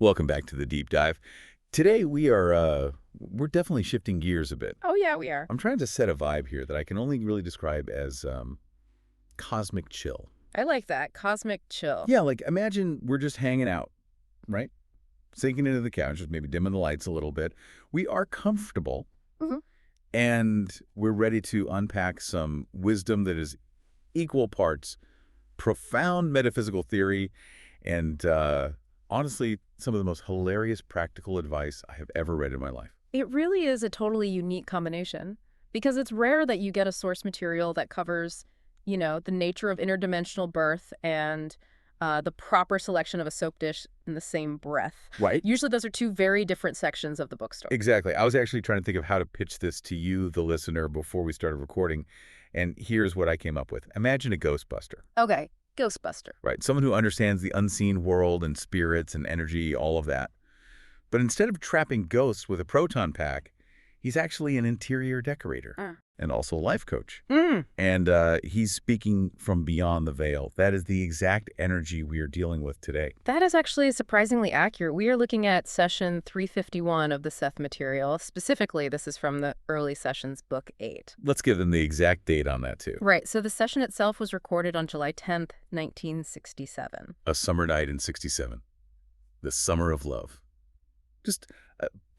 Welcome back to the deep dive. Today we're definitely shifting gears a bit. Oh, yeah, we are. I'm trying to set a vibe here that I can only really describe as cosmic chill. I like that. Cosmic chill. Yeah, like imagine we're just hanging out, right? Sinking into the couch, just maybe dimming the lights a little bit. We are comfortable, hmm and we're ready to unpack some wisdom that is equal parts profound metaphysical theory and honestly, some of the most hilarious practical advice I have ever read in my life. It really is a totally unique combination because it's rare that you get a source material that covers, the nature of interdimensional birth and the proper selection of a soap dish in the same breath. Right? Usually those are two very different sections of the bookstore. Exactly. I was actually trying to think of how to pitch this to you, the listener, before we started recording, and here's what I came up with. Imagine a Ghostbuster. Okay, Ghostbuster. Right? Someone who understands the unseen world and spirits and energy, all of that. But instead of trapping ghosts with a proton pack, he's actually an interior decorator and also a life coach. And he's speaking from beyond the veil. That is the exact energy we are dealing with today. That is actually surprisingly accurate. We are looking at session 351 of the Seth Material. Specifically, this is from the early sessions, book 8. Let's give them the exact date on that, too. Right. So the session itself was recorded on July 10th, 1967. A summer night in '67. The summer of love. Just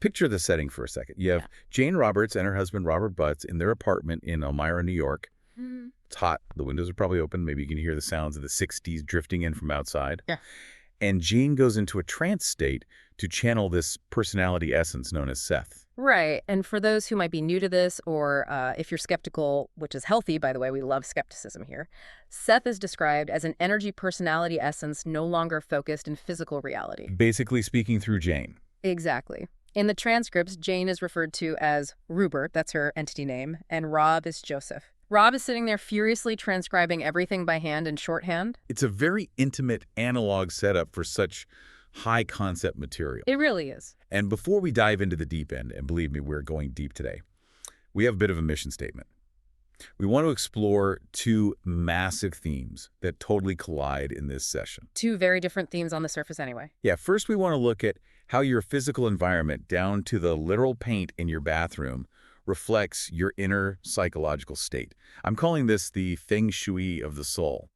picture the setting for a second. You have Jane Roberts and her husband, Robert Butts, in their apartment in Elmira, New York. It's hot. The windows are probably open. Maybe you can hear the sounds of the 60s drifting in from outside. Yeah. And Jane goes into a trance state to channel this personality essence known as Seth. Right. And for those who might be new to this, or if you're skeptical, which is healthy, by the way, we love skepticism here, Seth is described as an energy personality essence no longer focused in physical reality. Basically speaking through Jane. Exactly. In the transcripts, Jane is referred to as Ruburt, that's her entity name, and Rob is Joseph. Rob is sitting there furiously transcribing everything by hand in shorthand. It's a very intimate analog setup for such high concept material. It really is. And before we dive into the deep end, and believe me, we're going deep today, we have a bit of a mission statement. We want to explore two massive themes that totally collide in this session. Two very different themes on the surface anyway. Yeah, first we want to look at how your physical environment, down to the literal paint in your bathroom, reflects your inner psychological state. I'm calling this the feng shui of the soul.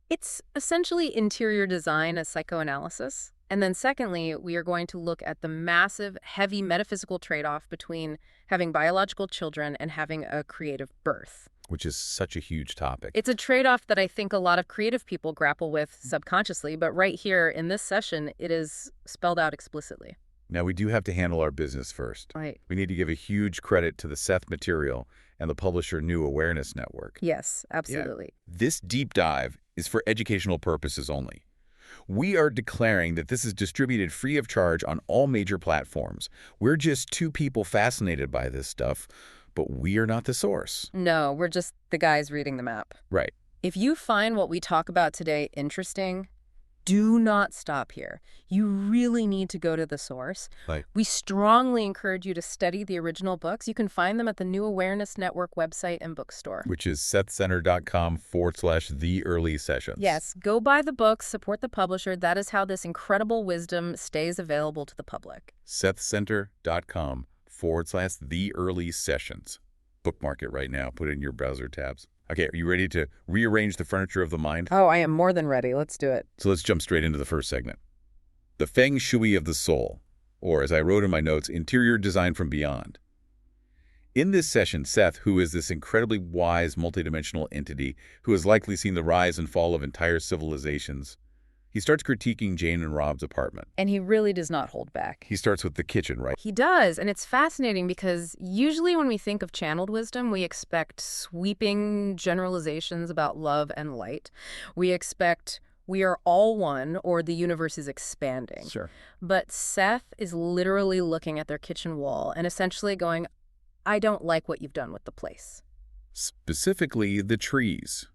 It's essentially interior design as psychoanalysis. And then secondly, we are going to look at the massive, heavy metaphysical trade-off between having biological children and having a creative birth. Which is such a huge topic. It's a trade-off that I think a lot of creative people grapple with subconsciously, but right here in this session, it is spelled out explicitly. Now, we do have to handle our business first. Right. We need to give a huge credit to the Seth Material and the publisher New Awareness Network. Yes, absolutely. Yeah. This deep dive is for educational purposes only. We are declaring that this is distributed free of charge on all major platforms. We're just two people fascinated by this stuff, but we are not the source. No, we're just the guys reading the map. Right. If you find what we talk about today interesting, do not stop here. You really need to go to the source. Right. We strongly encourage you to study the original books. You can find them at the New Awareness Network website and bookstore. Which is sethcenter.com/the early sessions. Yes, go buy the books, support the publisher. That is how this incredible wisdom stays available to the public. sethcenter.com/the early sessions. Bookmark it right now. Put it in your browser tabs. Okay, are you ready to rearrange the furniture of the mind? Oh, I am more than ready. Let's do it. So let's jump straight into the first segment. The feng shui of the soul, or as I wrote in my notes, interior design from beyond. In this session, Seth, who is this incredibly wise multidimensional entity who has likely seen the rise and fall of entire civilizations, he starts critiquing Jane and Rob's apartment. And he really does not hold back. He starts with the kitchen, right? He does, and it's fascinating because usually when we think of channeled wisdom, we expect sweeping generalizations about love and light. We expect we are all one or the universe is expanding. Sure. But Seth is literally looking at their kitchen wall and essentially going, I don't like what you've done with the place. Specifically, the trees.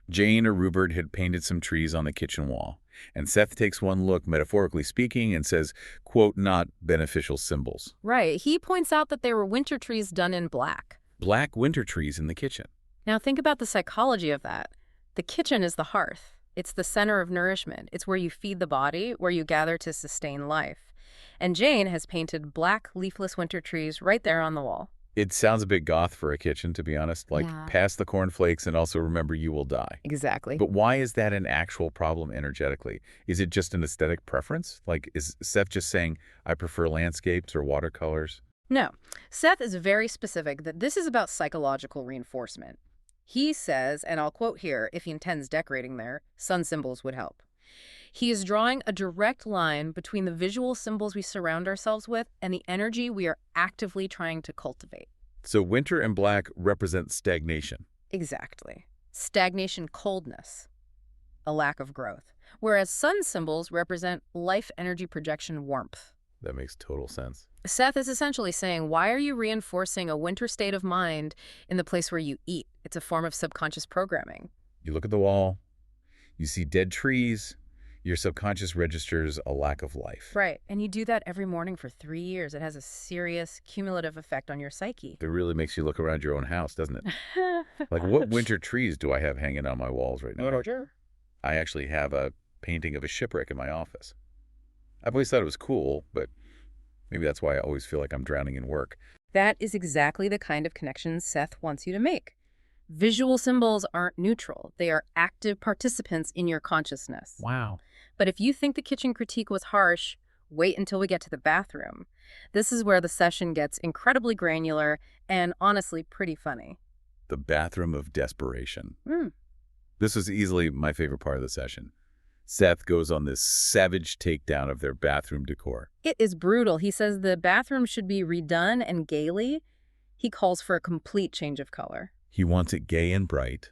Jane or Ruburt had painted some trees on the kitchen wall, and Seth takes one look, metaphorically speaking, and says, quote, not beneficial symbols. Right. He points out that they were winter trees done in black. Black winter trees in the kitchen. Now think about the psychology of that. The kitchen is the hearth. It's the center of nourishment. It's where you feed the body, where you gather to sustain life. And Jane has painted black leafless winter trees right there on the wall. It sounds a bit goth for a kitchen, to be honest, like Yeah. pass the cornflakes and also remember you will die. Exactly. But why is that an actual problem energetically? Is it just an aesthetic preference? Like, is Seth just saying, I prefer landscapes or watercolors? No. Seth is very specific that this is about psychological reinforcement. He says, and I'll quote here, if he intends decorating there, sun symbols would help. He is drawing a direct line between the visual symbols we surround ourselves with and the energy we are actively trying to cultivate. So winter and black represent stagnation. Exactly. Stagnation, coldness, a lack of growth. Whereas sun symbols represent life energy projection, warmth. That makes total sense. Seth is essentially saying, why are you reinforcing a winter state of mind in the place where you eat? It's a form of subconscious programming. You look at the wall, you see dead trees, your subconscious registers a lack of life. Right. And you do that every morning for 3 years. It has a serious cumulative effect on your psyche. It really makes you look around your own house, doesn't it? Like, what winter trees do I have hanging on my walls right now? Sure. I actually have a painting of a shipwreck in my office. I've always thought it was cool, but maybe that's why I always feel like I'm drowning in work. That is exactly the kind of connection Seth wants you to make. Visual symbols aren't neutral. They are active participants in your consciousness. Wow. But if you think the kitchen critique was harsh, wait until we get to the bathroom. This is where the session gets incredibly granular and honestly pretty funny. The bathroom of desperation. Mm. This was easily my favorite part of the session. Seth goes on this savage takedown of their bathroom decor. It is brutal. He says the bathroom should be redone and gaily. He calls for a complete change of color. He wants it gay and bright.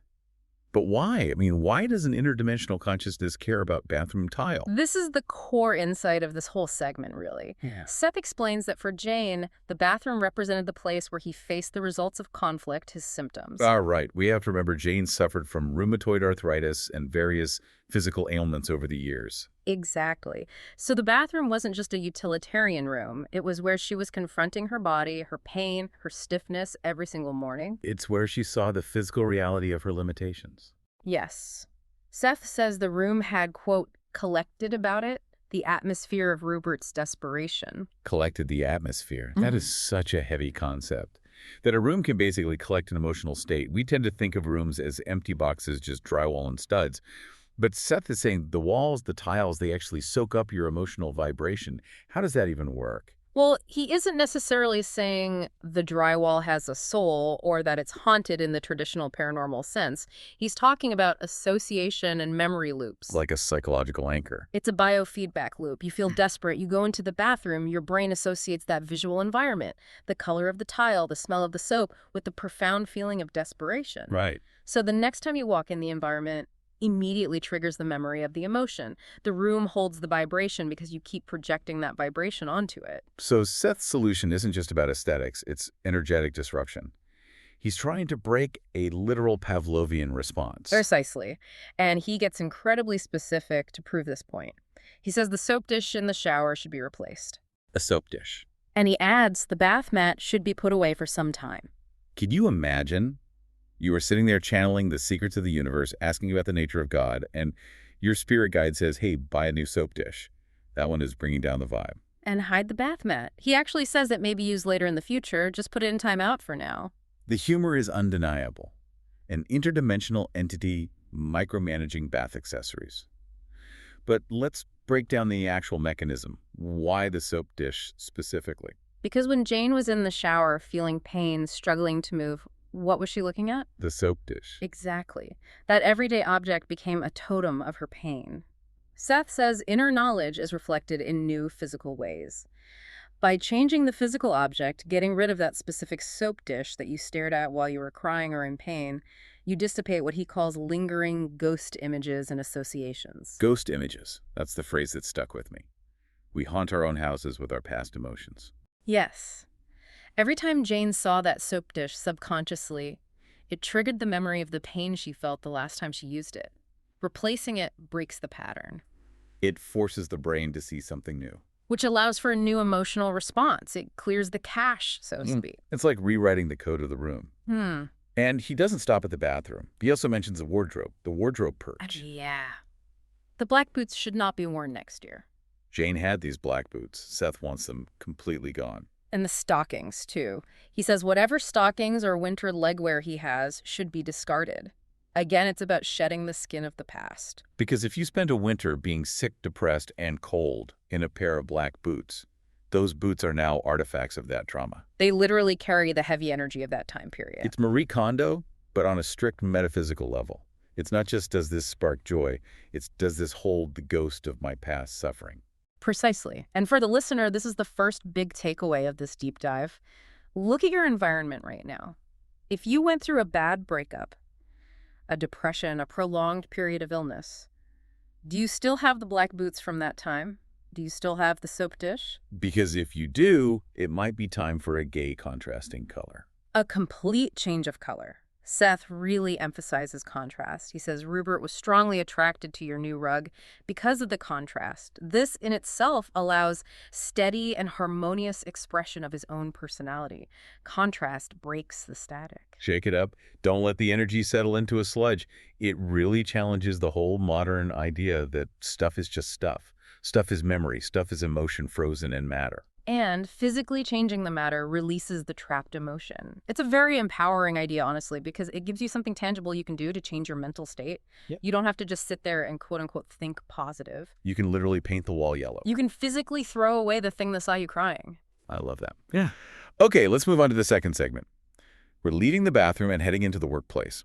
But why? I mean, why does an interdimensional consciousness care about bathroom tile? This is the core insight of this whole segment, really. Yeah. Seth explains that for Jane, the bathroom represented the place where he faced the results of conflict, his symptoms. All right. We have to remember Jane suffered from rheumatoid arthritis and various physical ailments over the years. Exactly. So the bathroom wasn't just a utilitarian room. It was where she was confronting her body, her pain, her stiffness every single morning. It's where she saw the physical reality of her limitations. Yes. Seth says the room had, quote, collected about it the atmosphere of Ruburt's desperation. Collected the atmosphere. That is such a heavy concept. That a room can basically collect an emotional state. We tend to think of rooms as empty boxes, just drywall and studs. But Seth is saying the walls, the tiles, they actually soak up your emotional vibration. How does that even work? Well, he isn't necessarily saying the drywall has a soul or that it's haunted in the traditional paranormal sense. He's talking about association and memory loops. Like a psychological anchor. It's a biofeedback loop. You feel desperate. You go into the bathroom. Your brain associates that visual environment, the color of the tile, the smell of the soap, with the profound feeling of desperation. Right. So the next time you walk in the environment, immediately triggers the memory of the emotion. The room holds the vibration because you keep projecting that vibration onto it. So Seth's solution isn't just about aesthetics, it's energetic disruption. He's trying to break a literal Pavlovian response. Precisely. And he gets incredibly specific to prove this point. He says the soap dish in the shower should be replaced. A soap dish. And he adds the bath mat should be put away for some time. Could you imagine? You are sitting there channeling the secrets of the universe, asking about the nature of God, and your spirit guide says, hey, buy a new soap dish. That one is bringing down the vibe. And hide the bath mat. He actually says it may be used later in the future. Just put it in timeout for now. The humor is undeniable. An interdimensional entity micromanaging bath accessories. But let's break down the actual mechanism. Why the soap dish specifically? Because when Jane was in the shower feeling pain, struggling to move, what was she looking at? The soap dish. Exactly. That everyday object became a totem of her pain. Seth says inner knowledge is reflected in new physical ways. By changing the physical object, getting rid of that specific soap dish that you stared at while you were crying or in pain, you dissipate what he calls lingering ghost images and associations. Ghost images. That's the phrase that stuck with me. We haunt our own houses with our past emotions. Yes. Every time Jane saw that soap dish subconsciously, it triggered the memory of the pain she felt the last time she used it. Replacing it breaks the pattern. It forces the brain to see something new. Which allows for a new emotional response. It clears the cache, so to speak. It's like rewriting the code of the room. And he doesn't stop at the bathroom. He also mentions the wardrobe purge. Yeah. The black boots should not be worn next year. Jane had these black boots. Seth wants them completely gone. And the stockings, too. He says whatever stockings or winter legwear he has should be discarded. Again, it's about shedding the skin of the past. Because if you spend a winter being sick, depressed, and cold in a pair of black boots, those boots are now artifacts of that trauma. They literally carry the heavy energy of that time period. It's Marie Kondo, but on a strict metaphysical level. It's not just does this spark joy, it's does this hold the ghost of my past suffering. Precisely. And for the listener, this is the first big takeaway of this deep dive. Look at your environment right now. If you went through a bad breakup, a depression, a prolonged period of illness, do you still have the black boots from that time? Do you still have the soap dish? Because if you do, it might be time for a gay contrasting color. A complete change of color. Seth really emphasizes contrast. He says Ruburt was strongly attracted to your new rug because of the contrast. This in itself allows steady and harmonious expression of his own personality. Contrast breaks the static. Shake it up. Don't let the energy settle into a sludge. It really challenges the whole modern idea that stuff is just stuff. Stuff is memory. Stuff is emotion frozen in matter. And physically changing the matter releases the trapped emotion. It's a very empowering idea, honestly, because it gives you something tangible you can do to change your mental state. Yep. You don't have to just sit there and quote-unquote think positive. You can literally paint the wall yellow. You can physically throw away the thing that saw you crying. I love that. Yeah. Okay, let's move on to the second segment. We're leaving the bathroom and heading into the workplace.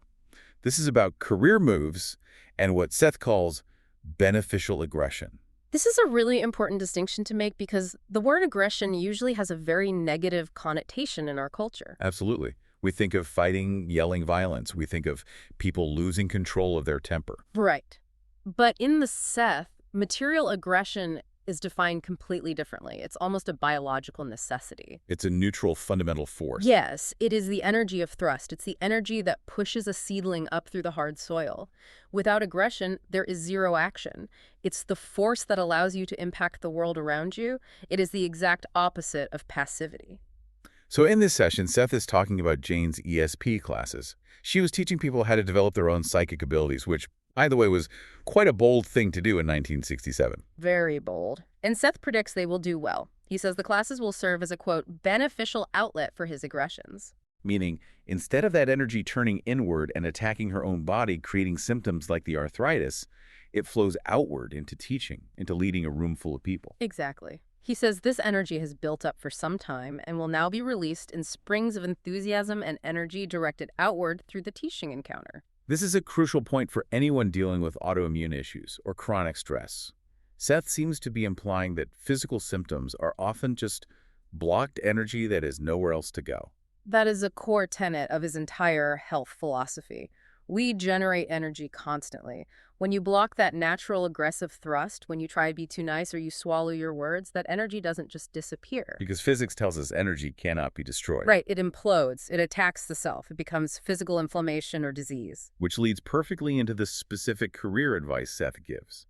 This is about career moves and what Seth calls beneficial aggression. This is a really important distinction to make because the word aggression usually has a very negative connotation in our culture. Absolutely. We think of fighting, yelling violence. We think of people losing control of their temper. Right. But in the Seth, material aggression is defined completely differently. It's almost a biological necessity. It's a neutral fundamental force. Yes, it is the energy of thrust. It's the energy that pushes a seedling up through the hard soil. Without aggression, there is zero action. It's the force that allows you to impact the world around you. It is the exact opposite of passivity. So in this session, Seth is talking about Jane's ESP classes. She was teaching people how to develop their own psychic abilities, which, by the way, was quite a bold thing to do in 1967. Very bold. And Seth predicts they will do well. He says the classes will serve as a, quote, beneficial outlet for his aggressions. Meaning, instead of that energy turning inward and attacking her own body, creating symptoms like the arthritis, it flows outward into teaching, into leading a room full of people. Exactly. He says this energy has built up for some time and will now be released in springs of enthusiasm and energy directed outward through the teaching encounter. This is a crucial point for anyone dealing with autoimmune issues or chronic stress. Seth seems to be implying that physical symptoms are often just blocked energy that is nowhere else to go. That is a core tenet of his entire health philosophy. We generate energy constantly. When you block that natural aggressive thrust, when you try to be too nice or you swallow your words, that energy doesn't just disappear. Because physics tells us energy cannot be destroyed. Right, it implodes. It attacks the self. It becomes physical inflammation or disease. Which leads perfectly into the specific career advice Seth gives.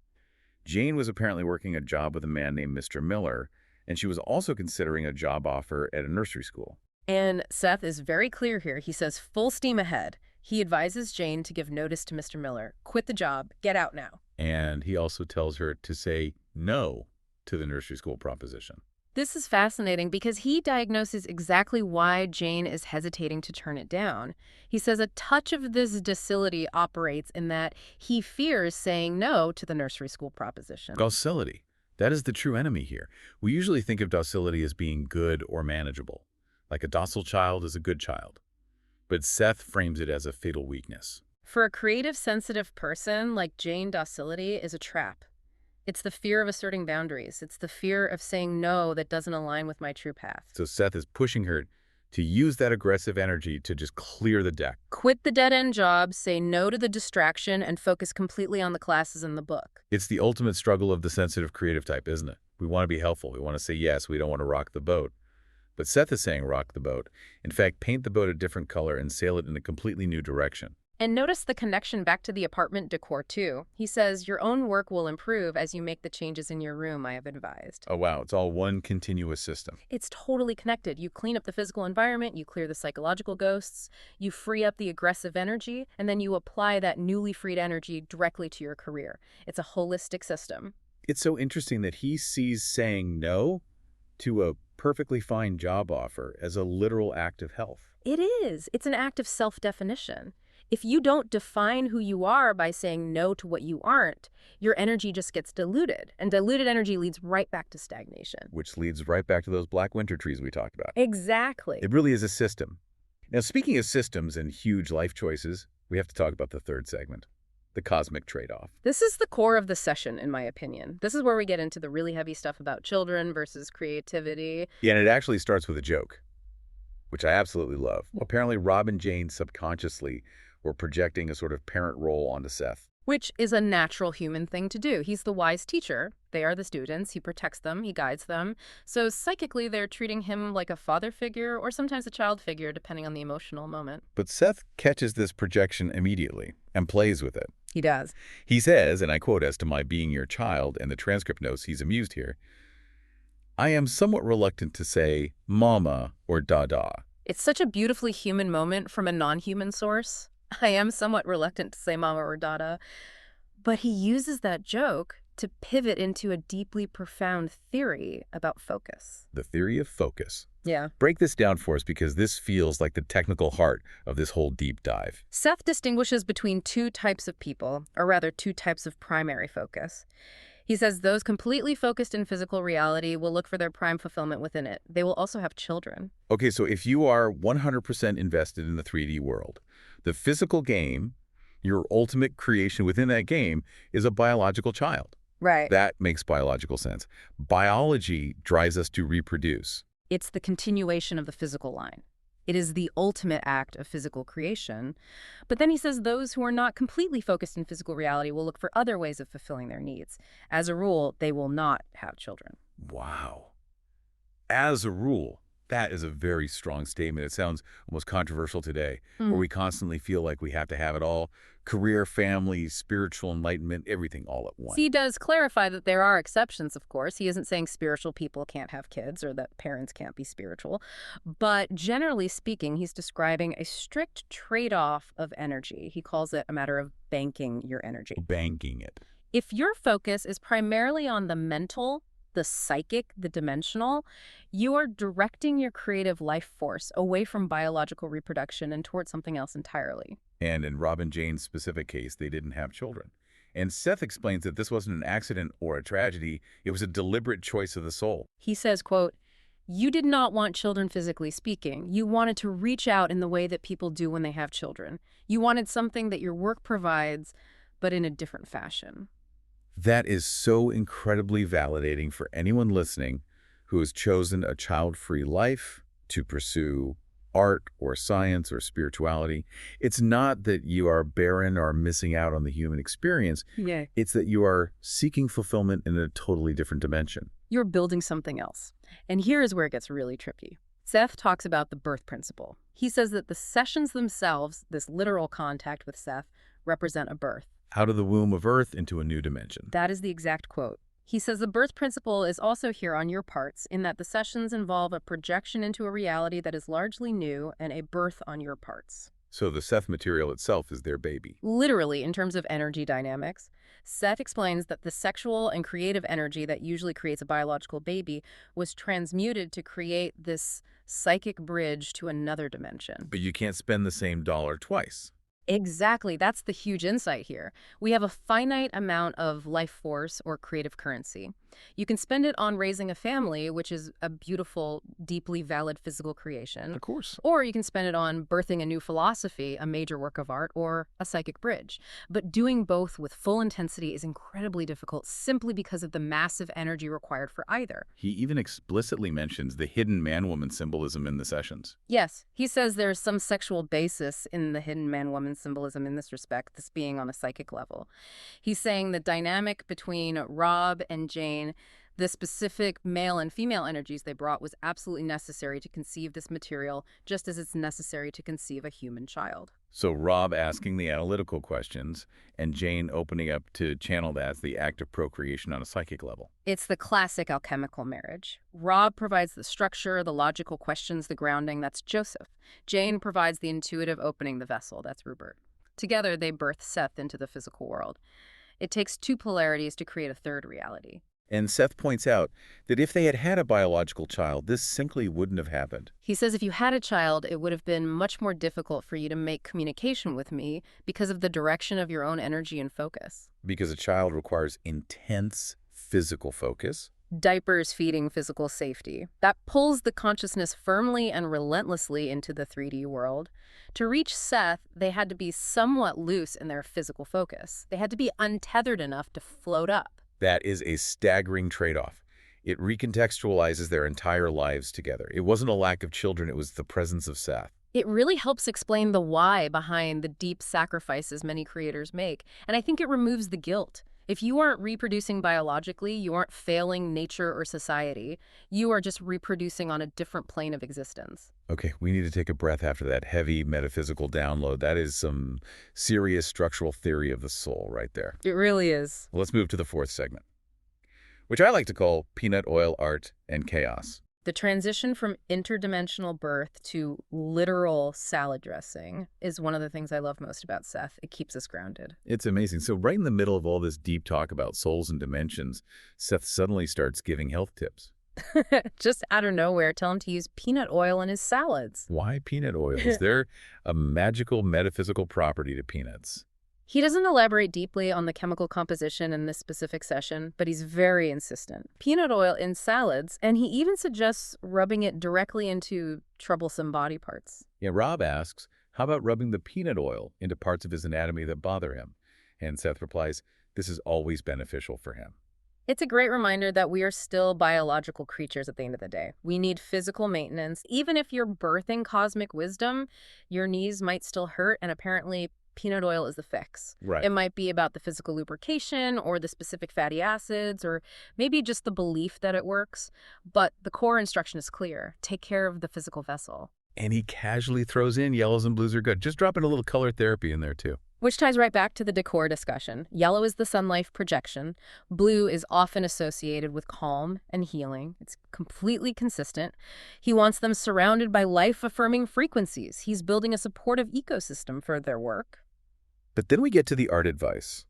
Jane was apparently working a job with a man named Mr. Miller, and she was also considering a job offer at a nursery school. And Seth is very clear here. He says full steam ahead. He advises Jane to give notice to Mr. Miller. Quit the job. Get out now. And he also tells her to say no to the nursery school proposition. This is fascinating because he diagnoses exactly why Jane is hesitating to turn it down. He says a touch of this docility operates in that he fears saying no to the nursery school proposition. Docility. That is the true enemy here. We usually think of docility as being good or manageable, like a docile child is a good child. But Seth frames it as a fatal weakness. For a creative, sensitive person like Jane, docility is a trap. It's the fear of asserting boundaries. It's the fear of saying no that doesn't align with my true path. So Seth is pushing her to use that aggressive energy to just clear the deck. Quit the dead-end job, say no to the distraction, and focus completely on the classes in the book. It's the ultimate struggle of the sensitive creative type, isn't it? We want to be helpful. We want to say yes. We don't want to rock the boat. But Seth is saying rock the boat. In fact, paint the boat a different color and sail it in a completely new direction. And notice the connection back to the apartment decor, too. He says, your own work will improve as you make the changes in your room I have advised. Oh, wow. It's all one continuous system. It's totally connected. You clean up the physical environment, you clear the psychological ghosts, you free up the aggressive energy, and then you apply that newly freed energy directly to your career. It's a holistic system. It's so interesting that he sees saying no to a perfectly fine job offer as a literal act of health. It is. It's an act of self-definition. If you don't define who you are by saying no to what you aren't, your energy just gets diluted. And diluted energy leads right back to stagnation. Which leads right back to those black winter trees we talked about. Exactly. It really is a system. Now, speaking of systems and huge life choices, we have to talk about the third segment, the cosmic trade-off. This is the core of the session, in my opinion. This is where we get into the really heavy stuff about children versus creativity. Yeah, and it actually starts with a joke, which I absolutely love. Apparently, Rob and Jane subconsciously were projecting a sort of parent role onto Seth. Which is a natural human thing to do. He's the wise teacher. They are the students. He protects them. He guides them. So psychically, they're treating him like a father figure or sometimes a child figure, depending on the emotional moment. But Seth catches this projection immediately and plays with it. He does. He says, and I quote as to my being your child, and the transcript notes he's amused here, I am somewhat reluctant to say mama or dada. It's such a beautifully human moment from a non-human source. I am somewhat reluctant to say mama or dada, but he uses that joke to pivot into a deeply profound theory about focus. The theory of focus. Yeah. Break this down for us because this feels like the technical heart of this whole deep dive. Seth distinguishes between two types of people, or rather two types of primary focus. He says those completely focused in physical reality will look for their prime fulfillment within it. They will also have children. Okay, so if you are 100% invested in the 3D world, the physical game, your ultimate creation within that game, is a biological child. Right. That makes biological sense. Biology drives us to reproduce. It's the continuation of the physical line. It is the ultimate act of physical creation. But then he says those who are not completely focused in physical reality will look for other ways of fulfilling their needs. As a rule, they will not have children. Wow. As a rule, that is a very strong statement. It sounds almost controversial today, where we constantly feel like we have to have it all. Career, family, spiritual enlightenment, everything all at once. He does clarify that there are exceptions, of course. He isn't saying spiritual people can't have kids or that parents can't be spiritual. But generally speaking, he's describing a strict trade-off of energy. He calls it a matter of banking your energy. Banking it. If your focus is primarily on the mental, the psychic, the dimensional, you are directing your creative life force away from biological reproduction and towards something else entirely. And in Rob and Jane's specific case, they didn't have children. And Seth explains that this wasn't an accident or a tragedy. It was a deliberate choice of the soul. He says, quote, you did not want children physically speaking. You wanted to reach out in the way that people do when they have children. You wanted something that your work provides, but in a different fashion. That is so incredibly validating for anyone listening who has chosen a child-free life to pursue art or science or spirituality. It's not that you are barren or missing out on the human experience. Yeah. It's that you are seeking fulfillment in a totally different dimension. You're building something else. And here is where it gets really tricky. Seth talks about the birth principle. He says that the sessions themselves, this literal contact with Seth, represent a birth. Out of the womb of Earth into a new dimension. That is the exact quote. He says the birth principle is also here on your parts in that the sessions involve a projection into a reality that is largely new and a birth on your parts. So the Seth material itself is their baby. Literally, in terms of energy dynamics, Seth explains that the sexual and creative energy that usually creates a biological baby was transmuted to create this psychic bridge to another dimension. But you can't spend the same dollar twice. Exactly. That's the huge insight here. We have a finite amount of life force or creative currency. You can spend it on raising a family, which is a beautiful, deeply valid physical creation. Of course. Or you can spend it on birthing a new philosophy, a major work of art, or a psychic bridge. But doing both with full intensity is incredibly difficult simply because of the massive energy required for either. He even explicitly mentions the hidden man-woman symbolism in the sessions. Yes, he says there's some sexual basis in the hidden man-woman symbolism in this respect, this being on a psychic level. He's saying the dynamic between Rob and Jane, The specific male and female energies they brought was absolutely necessary to conceive this material, just as it's necessary to conceive a human child. So Rob asking the analytical questions and Jane opening up to channel that as the act of procreation on a psychic level. It's the classic alchemical marriage. Rob provides the structure, the logical questions, the grounding. That's Joseph. Jane provides the intuitive opening the vessel. That's Ruburt. Together, they birth Seth into the physical world. It takes two polarities to create a third reality. And Seth points out that if they had had a biological child, this simply wouldn't have happened. He says if you had a child, it would have been much more difficult for you to make communication with me because of the direction of your own energy and focus. Because a child requires intense physical focus. Diapers, feeding, physical safety. That pulls the consciousness firmly and relentlessly into the 3D world. To reach Seth, they had to be somewhat loose in their physical focus. They had to be untethered enough to float up. That is a staggering trade-off. It recontextualizes their entire lives together. It wasn't a lack of children, it was the presence of Seth. It really helps explain the why behind the deep sacrifices many creators make, and I think it removes the guilt. If you aren't reproducing biologically, you aren't failing nature or society. You are just reproducing on a different plane of existence. Okay, we need to take a breath after that heavy metaphysical download. That is some serious structural theory of the soul right there. It really is. Well, let's move to the fourth segment, which I like to call peanut oil art and chaos. The transition from interdimensional birth to literal salad dressing is one of the things I love most about Seth. It keeps us grounded. It's amazing. So right in the middle of all this deep talk about souls and dimensions, Seth suddenly starts giving health tips. Just out of nowhere, tell him to use peanut oil in his salads. Why peanut oil? Is there a magical metaphysical property to peanuts? He doesn't elaborate deeply on the chemical composition in this specific session, but he's very insistent. Peanut oil in salads, and he even suggests rubbing it directly into troublesome body parts. Yeah, Rob asks, how about rubbing the peanut oil into parts of his anatomy that bother him? And Seth replies, this is always beneficial for him. It's a great reminder that we are still biological creatures at the end of the day. We need physical maintenance. Even if you're birthing cosmic wisdom, your knees might still hurt, and apparently peanut oil is the fix. Right. It might be about the physical lubrication or the specific fatty acids or maybe just the belief that it works. But the core instruction is clear. Take care of the physical vessel. And he casually throws in yellows and blues are good. Just dropping a little color therapy in there too. Which ties right back to the decor discussion. Yellow is the sun life projection. Blue is often associated with calm and healing. It's completely consistent. He wants them surrounded by life-affirming frequencies. He's building a supportive ecosystem for their work. But then we get to the art advice.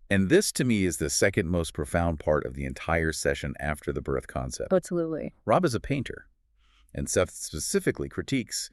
And this, to me, is the second most profound part of the entire session after the birth concept. Absolutely. Rob is a painter, and Seth specifically critiques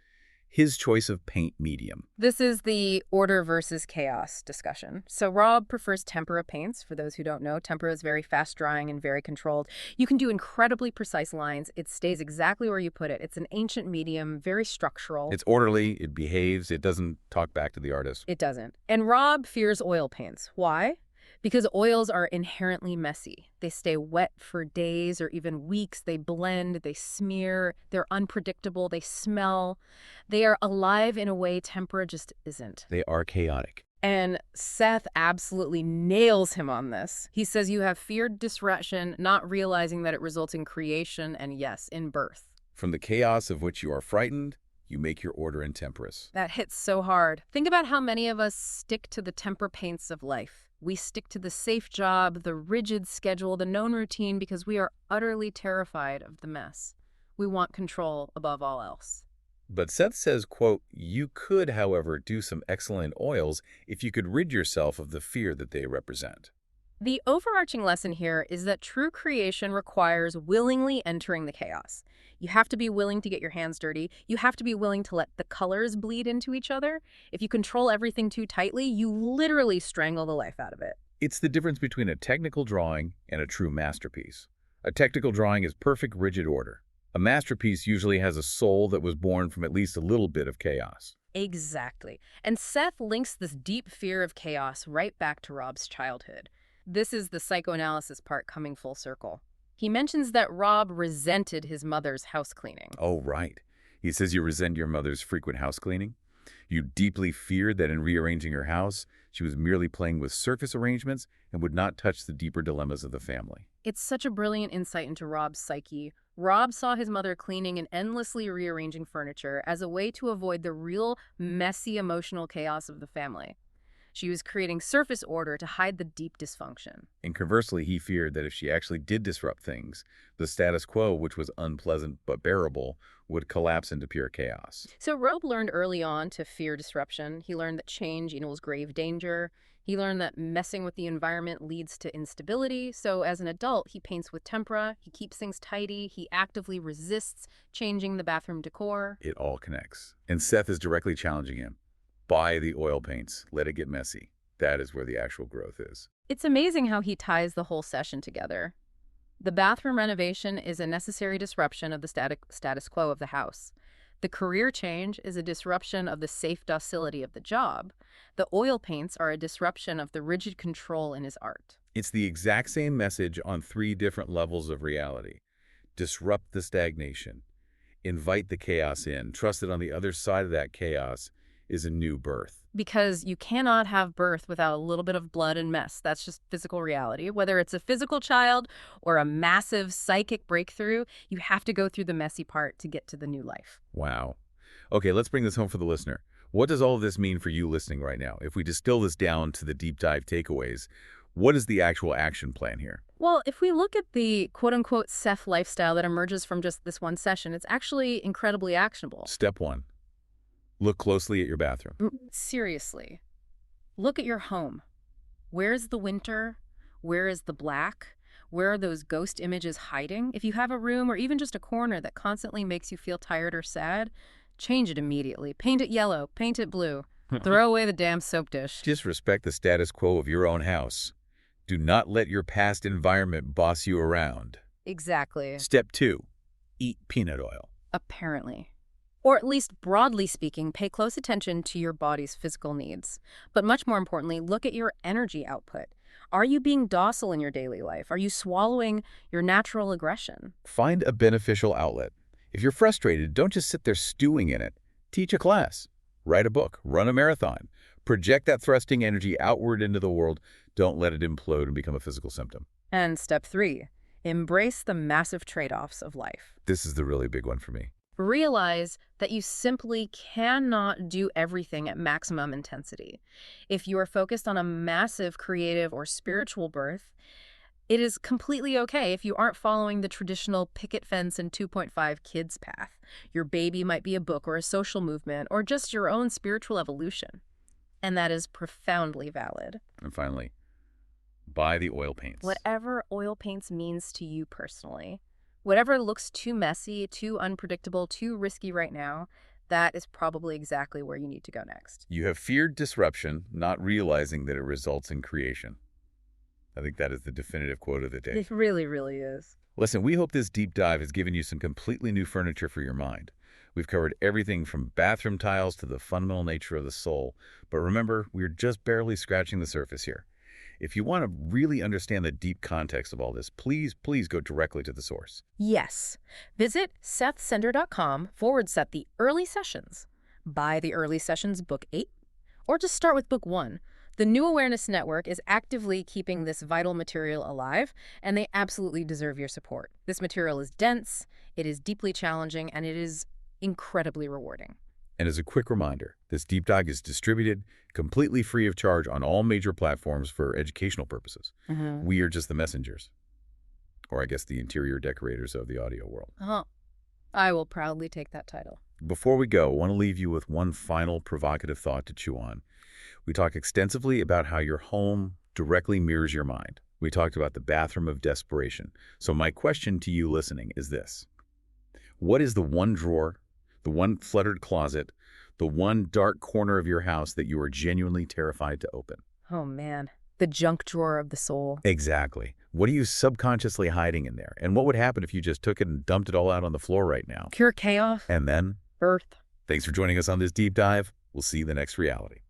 his choice of paint medium. This is the order versus chaos discussion. So Rob prefers tempera paints. For those who don't know, tempera is very fast drying and very controlled. You can do incredibly precise lines. It stays exactly where you put it. It's an ancient medium, very structural. It's orderly, it behaves, it doesn't talk back to the artist. It doesn't. And Rob fears oil paints. Why? Because oils are inherently messy. They stay wet for days or even weeks. They blend, they smear, they're unpredictable, they smell. They are alive in a way tempera just isn't. They are chaotic. And Seth absolutely nails him on this. He says you have feared disruption, not realizing that it results in creation and, yes, in birth. From the chaos of which you are frightened, you make your order intemperate. That hits so hard. Think about how many of us stick to the tempera paints of life. We stick to the safe job, the rigid schedule, the known routine because we are utterly terrified of the mess. We want control above all else. But Seth says, quote, you could, however, do some excellent oils if you could rid yourself of the fear that they represent. The overarching lesson here is that true creation requires willingly entering the chaos. You have to be willing to get your hands dirty. You have to be willing to let the colors bleed into each other. If you control everything too tightly, you literally strangle the life out of it. It's the difference between a technical drawing and a true masterpiece. A technical drawing is perfect, rigid order. A masterpiece usually has a soul that was born from at least a little bit of chaos. Exactly. And Seth links this deep fear of chaos right back to Rob's childhood. This is the psychoanalysis part coming full circle. He mentions that Rob resented his mother's house cleaning. Oh, right. He says you resent your mother's frequent house cleaning. You deeply feared that in rearranging her house, she was merely playing with surface arrangements and would not touch the deeper dilemmas of the family. It's such a brilliant insight into Rob's psyche. Rob saw his mother cleaning and endlessly rearranging furniture as a way to avoid the real, messy emotional chaos of the family. She was creating surface order to hide the deep dysfunction. And conversely, he feared that if she actually did disrupt things, the status quo, which was unpleasant but bearable, would collapse into pure chaos. So Rob learned early on to fear disruption. He learned that change equals grave danger. He learned that messing with the environment leads to instability. So as an adult, he paints with tempera, he keeps things tidy, he actively resists changing the bathroom decor. It all connects. And Seth is directly challenging him. Buy the oil paints. Let it get messy. That is where the actual growth is. It's amazing how he ties the whole session together. The bathroom renovation is a necessary disruption of the status quo of the house. The career change is a disruption of the safe docility of the job. The oil paints are a disruption of the rigid control in his art. It's the exact same message on 3 different levels of reality. Disrupt the stagnation. Invite the chaos in. Trust that on the other side of that chaos is a new birth. Because you cannot have birth without a little bit of blood and mess. That's just physical reality. Whether it's a physical child or a massive psychic breakthrough, you have to go through the messy part to get to the new life. Wow. Okay, let's bring this home for the listener. What does all of this mean for you listening right now? If we distill this down to the deep dive takeaways, what is the actual action plan here? Well, if we look at the quote-unquote Seth lifestyle that emerges from just this one session, it's actually incredibly actionable. Step 1. Look closely at your bathroom. Seriously. Look at your home. Where's the winter? Where is the black? Where are those ghost images hiding? If you have a room or even just a corner that constantly makes you feel tired or sad, change it immediately. Paint it yellow. Paint it blue. Throw away the damn soap dish. Just respect the status quo of your own house. Do not let your past environment boss you around. Exactly. Step 2. Eat peanut oil. Apparently. Or at least broadly speaking, pay close attention to your body's physical needs. But much more importantly, look at your energy output. Are you being docile in your daily life? Are you swallowing your natural aggression? Find a beneficial outlet. If you're frustrated, don't just sit there stewing in it. Teach a class. Write a book. Run a marathon. Project that thrusting energy outward into the world. Don't let it implode and become a physical symptom. And step 3, embrace the massive trade-offs of life. This is the really big one for me. Realize that you simply cannot do everything at maximum intensity. If you are focused on a massive creative or spiritual birth, it is completely okay if you aren't following the traditional picket fence and 2.5 kids path. Your baby might be a book or a social movement or just your own spiritual evolution. And that is profoundly valid. And finally, buy the oil paints. Whatever oil paints means to you personally. Whatever looks too messy, too unpredictable, too risky right now, that is probably exactly where you need to go next. You have feared disruption, not realizing that it results in creation. I think that is the definitive quote of the day. It really, really is. Listen, we hope this deep dive has given you some completely new furniture for your mind. We've covered everything from bathroom tiles to the fundamental nature of the soul. But remember, we're just barely scratching the surface here. If you want to really understand the deep context of all this, please go directly to the source. Yes. Visit SethCenter.com/the early sessions. Buy the early sessions book 8, or just start with book 1. The New Awareness Network is actively keeping this vital material alive, and they absolutely deserve your support. This material is dense, it is deeply challenging, and it is incredibly rewarding. And as a quick reminder, this deep dive is distributed completely free of charge on all major platforms for educational purposes. We are just the messengers. Or I guess the interior decorators of the audio world. I will proudly take that title. Before we go, I want to leave you with one final provocative thought to chew on. We talked extensively about how your home directly mirrors your mind. We talked about the bathroom of desperation. So my question to you listening is this. What is the one drawer, the one cluttered closet, the one dark corner of your house that you are genuinely terrified to open? Oh man, the junk drawer of the soul. Exactly. What are you subconsciously hiding in there? And what would happen if you just took it and dumped it all out on the floor right now? Pure chaos. And then? Birth. Thanks for joining us on this deep dive. We'll see you in the next reality.